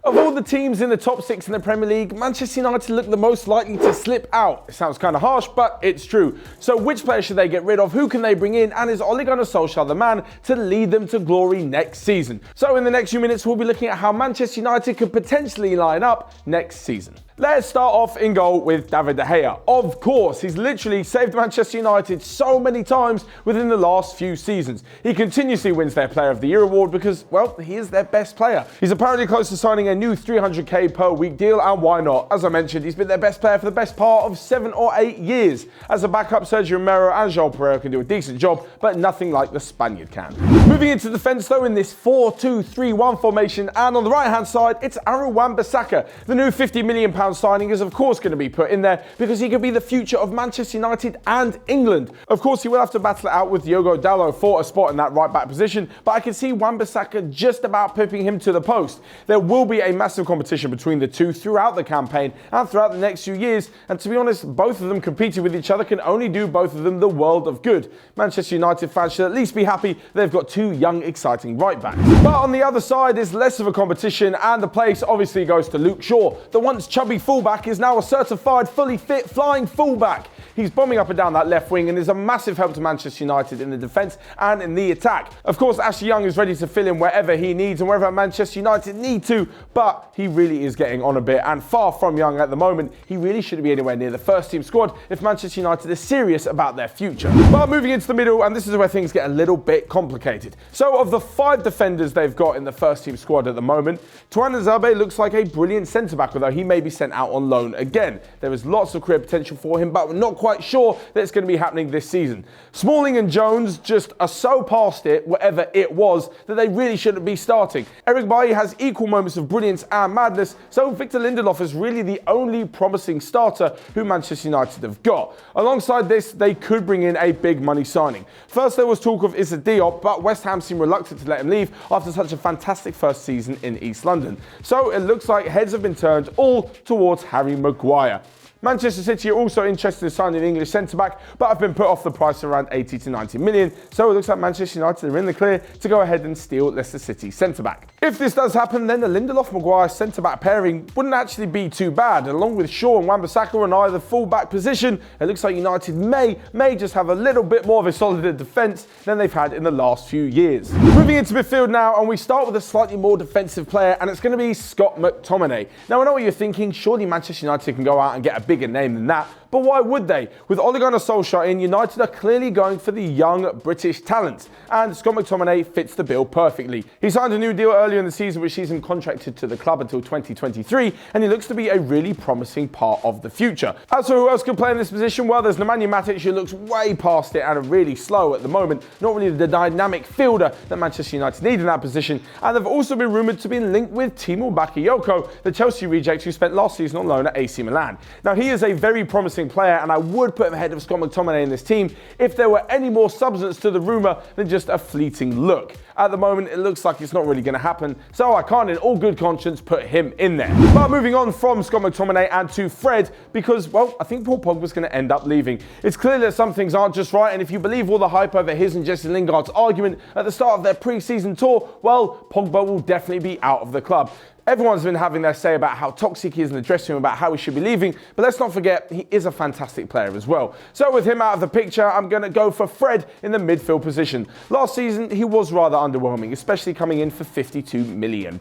Of all the teams in the top 6 in the Premier League, Manchester United look the most likely to slip out. It sounds kind of harsh, but it's true. So which player should they get rid of? Who can they bring in? And is Ole Gunnar Solskjaer the man to lead them to glory next season? So in the next few minutes, we'll be looking at how Manchester United could potentially line up next season. Let's start off in goal with David De Gea. Of course, he's literally saved Manchester United so many times within the last few seasons. He continuously wins their Player of the Year award because, well, he is their best player. He's apparently close to signing a new $300k per week deal, and why not? As I mentioned, he's been their best player for the best part of 7 or 8 years. As a backup, Sergio Romero and João Pereira can do a decent job, but nothing like the Spaniard can. Moving into defence though, in this 4-2-3-1 formation, and on the right hand side, it's Aaron Wan-Bissaka. The new £50 million signing is of course going to be put in there because he could be the future of Manchester United and England. Of course, he will have to battle it out with Diogo Dalot for a spot in that right back position, but I can see Wan-Bissaka just about pipping him to the post. There will be a massive competition between the two throughout the campaign and throughout the next few years, and to be honest, both of them competing with each other can only do both of them the world of good. Manchester United fans should at least be happy they've got two young, exciting right backs. But on the other side is less of a competition, and the place obviously goes to Luke Shaw. The once chubby fullback is now a certified, fully fit, flying fullback. He's bombing up and down that left wing and is a massive help to Manchester United in the defence and in the attack. Of course, Ashley Young is ready to fill in wherever he needs and wherever Manchester United need to, but he really is getting on a bit and far from young at the moment. He really shouldn't be anywhere near the first team squad if Manchester United is serious about their future. But moving into the middle, and this is where things get a little bit complicated. So of the 5 defenders they've got in the first team squad at the moment, Tuan Zabe looks like a brilliant centre-back, although he may be sent out on loan again. There is lots of career potential for him, but we're not quite sure that it's going to be happening this season. Smalling and Jones just are so past it, whatever it was, that they really shouldn't be starting. Eric Bailly has equal moments of brilliance and madness, so Victor Lindelof is really the only promising starter who Manchester United have got. Alongside this, they could bring in a big money signing. First, there was talk of Issa Diop, but West Ham seem reluctant to let him leave after such a fantastic first season in East London. So it looks like heads have been turned all towards Harry Maguire. Manchester City are also interested in signing an English centre-back, but have been put off the price around 80 to 90 million, so it looks like Manchester United are in the clear to go ahead and steal Leicester City centre-back. If this does happen, then the Lindelof-Maguire centre-back pairing wouldn't actually be too bad, and along with Shaw and Wan-Bissaka on either full-back position, it looks like United may just have a little bit more of a solid defence than they've had in the last few years. Moving into midfield now, and we start with a slightly more defensive player, and it's going to be Scott McTominay. Now I know what you're thinking, surely Manchester United can go out and get a bigger name than that, but why would they? With Ole Gunnar Solskjaer in, United are clearly going for the young British talent, and Scott McTominay fits the bill perfectly. He signed a new deal earlier in the season, which sees him contracted to the club until 2023, and he looks to be a really promising part of the future. As for who else can play in this position, well, there's Nemanja Matic, who looks way past it and really slow at the moment, not really the dynamic fielder that Manchester United need in that position, and they've also been rumoured to be linked with Timo Bakayoko, the Chelsea reject who spent last season on loan at AC Milan. Now, he is a very promising player, and I would put him ahead of Scott McTominay in this team if there were any more substance to the rumour than just a fleeting look. At the moment, it looks like it's not really going to happen, so I can't in all good conscience put him in there. But moving on from Scott McTominay and to Fred, because, well, I think Paul Pogba's going to end up leaving. It's clear that some things aren't just right, and if you believe all the hype over his and Jesse Lingard's argument at the start of their pre-season tour, well, Pogba will definitely be out of the club. Everyone's been having their say about how toxic he is in the dressing room, about how he should be leaving, but let's not forget he is a fantastic player as well. So with him out of the picture, I'm going to go for Fred in the midfield position. Last season, he was rather underwhelming, especially coming in for £52 million.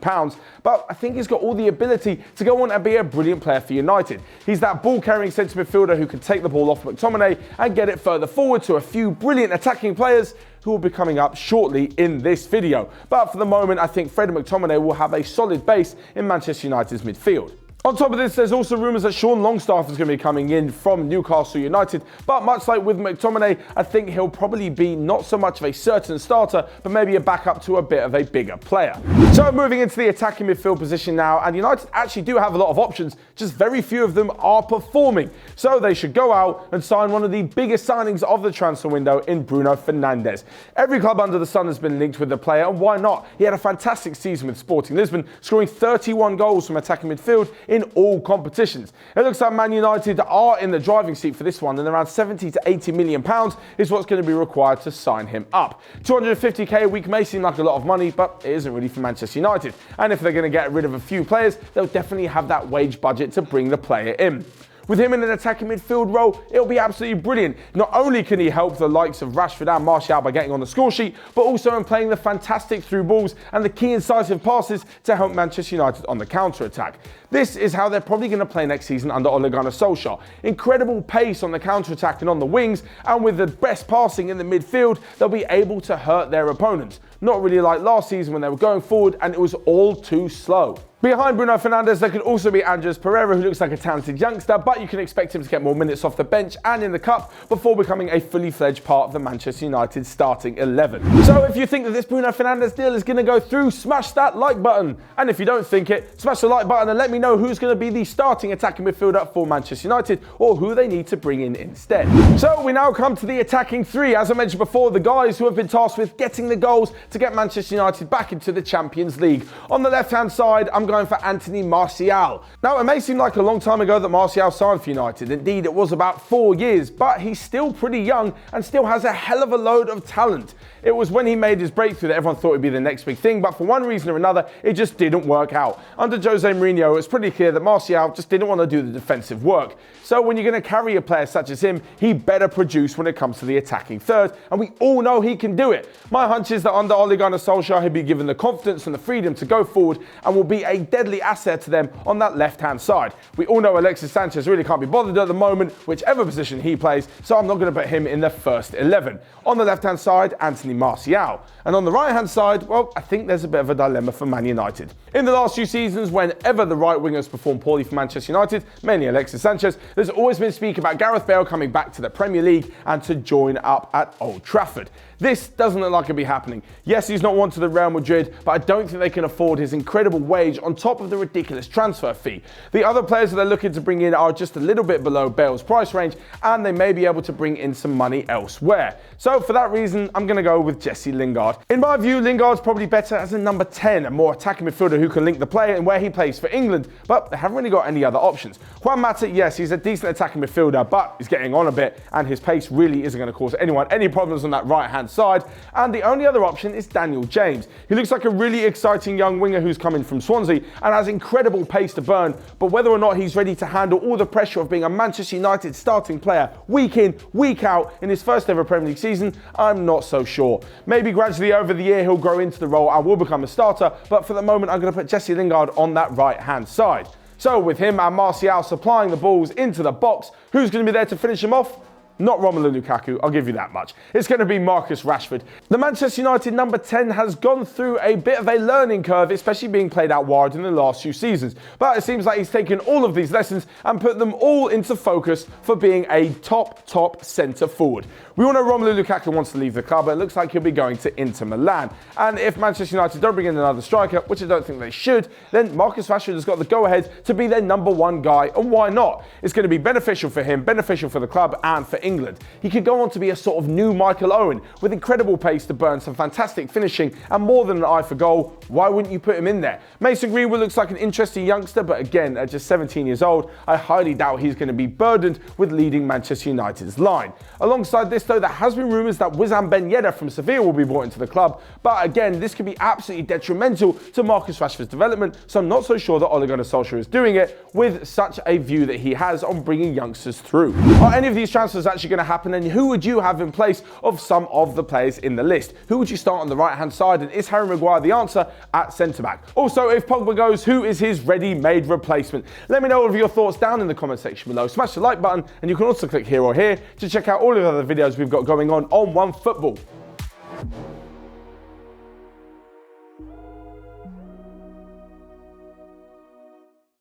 But I think he's got all the ability to go on and be a brilliant player for United. He's that ball-carrying centre midfielder who can take the ball off McTominay and get it further forward to a few brilliant attacking players who will be coming up shortly in this video. But for the moment, I think Fred McTominay will have a solid base in Manchester United's midfield. On top of this, there's also rumours that Sean Longstaff is going to be coming in from Newcastle United, but much like with McTominay, I think he'll probably be not so much of a certain starter, but maybe a backup to a bit of a bigger player. So moving into the attacking midfield position now, and United actually do have a lot of options, just very few of them are performing. So they should go out and sign one of the biggest signings of the transfer window in Bruno Fernandes. Every club under the sun has been linked with the player, and why not? He had a fantastic season with Sporting Lisbon, scoring 31 goals from attacking midfield in in all competitions. It looks like Man United are in the driving seat for this one, and around 70 to 80 million pounds is what's going to be required to sign him up. 250k a week may seem like a lot of money, but it isn't really for Manchester United. And if they're going to get rid of a few players, they'll definitely have that wage budget to bring the player in. With him in an attacking midfield role, it'll be absolutely brilliant. Not only can he help the likes of Rashford and Martial by getting on the score sheet, but also in playing the fantastic through balls and the key incisive passes to help Manchester United on the counter-attack. This is how they're probably going to play next season under Ole Gunnar Solskjaer. Incredible pace on the counter-attack and on the wings, and with the best passing in the midfield, they'll be able to hurt their opponents. Not really like last season when they were going forward and it was all too slow. Behind Bruno Fernandes, there could also be Andres Pereira, who looks like a talented youngster, but you can expect him to get more minutes off the bench and in the cup before becoming a fully fledged part of the Manchester United starting 11. So if you think that this Bruno Fernandes deal is going to go through, smash that like button. And if you don't think it, smash the like button and let me know who's going to be the starting attacking midfielder for Manchester United or who they need to bring in instead. So we now come to the attacking three. As I mentioned before, the guys who have been tasked with getting the goals to get Manchester United back into the Champions League. On the left-hand side, I'm going for Anthony Martial. Now, it may seem like a long time ago that Martial signed for United. Indeed, it was about 4 years, but he's still pretty young and still has a hell of a load of talent. It was when he made his breakthrough that everyone thought he'd be the next big thing, but for one reason or another, it just didn't work out. Under Jose Mourinho, it was pretty clear that Martial just didn't want to do the defensive work. So when you're going to carry a player such as him, he better produce when it comes to the attacking third, and we all know he can do it. My hunch is that under Ole Gunnar Solskjaer, he'll be given the confidence and the freedom to go forward and will be a deadly asset to them on that left-hand side. We all know Alexis Sanchez really can't be bothered at the moment, whichever position he plays, so I'm not going to put him in the first 11. On the left-hand side, Anthony Martial. And on the right-hand side, well, I think there's a bit of a dilemma for Man United. In the last few seasons, whenever the right wingers perform poorly for Manchester United, mainly Alexis Sanchez, there's always been speak about Gareth Bale coming back to the Premier League and to join up at Old Trafford. This doesn't look like it'll be happening. Yes, he's not one to the Real Madrid, but I don't think they can afford his incredible wage on top of the ridiculous transfer fee. The other players that they're looking to bring in are just a little bit below Bale's price range, and they may be able to bring in some money elsewhere. So for that reason, I'm going to go with Jesse Lingard. In my view, Lingard's probably better as a number 10, a more attacking midfielder who can link the player and where he plays for England, but they haven't really got any other options. Juan Mata, yes, he's a decent attacking midfielder, but he's getting on a bit, and his pace really isn't going to cause anyone any problems on that right-hand side. And the only other option is Daniel James. He looks like a really exciting young winger who's coming from Swansea and has incredible pace to burn, but whether or not he's ready to handle all the pressure of being a Manchester United starting player week in, week out in his first ever Premier League season, I'm not so sure. Maybe gradually over the year he'll grow into the role and will become a starter, but for the moment I'm going to put Jesse Lingard on that right-hand side. So with him and Martial supplying the balls into the box, who's going to be there to finish him off? Not Romelu Lukaku, I'll give you that much. It's going to be Marcus Rashford. The Manchester United number 10 has gone through a bit of a learning curve, especially being played out wide in the last few seasons. But it seems like he's taken all of these lessons and put them all into focus for being a top centre forward. We all know Romelu Lukaku wants to leave the club, but it looks like he'll be going to Inter Milan. And if Manchester United don't bring in another striker, which I don't think they should, then Marcus Rashford has got the go-ahead to be their number 1 guy, and why not? It's going to be beneficial for him, beneficial for the club, and for England. He could go on to be a sort of new Michael Owen with incredible pace to burn, some fantastic finishing, and more than an eye for goal. Why wouldn't you put him in there? Mason Greenwood looks like an interesting youngster, but again, at just 17 years old, I highly doubt he's going to be burdened with leading Manchester United's line. Alongside this, though, there has been rumours that Wissam Ben Yedder from Sevilla will be brought into the club, but again, this could be absolutely detrimental to Marcus Rashford's development, so I'm not so sure that Ole Gunnar Solskjaer is doing it with such a view that he has on bringing youngsters through. Are any of these transfers actually going to happen, and who would you have in place of some of the players in the list? Who would you start on the right-hand side, and is Harry Maguire the answer at centre-back? Also, if Pogba goes, who is his ready-made replacement? Let me know all of your thoughts down in the comment section below. Smash the like button, and you can also click here or here to check out all of the other videos we've got going on Onefootball.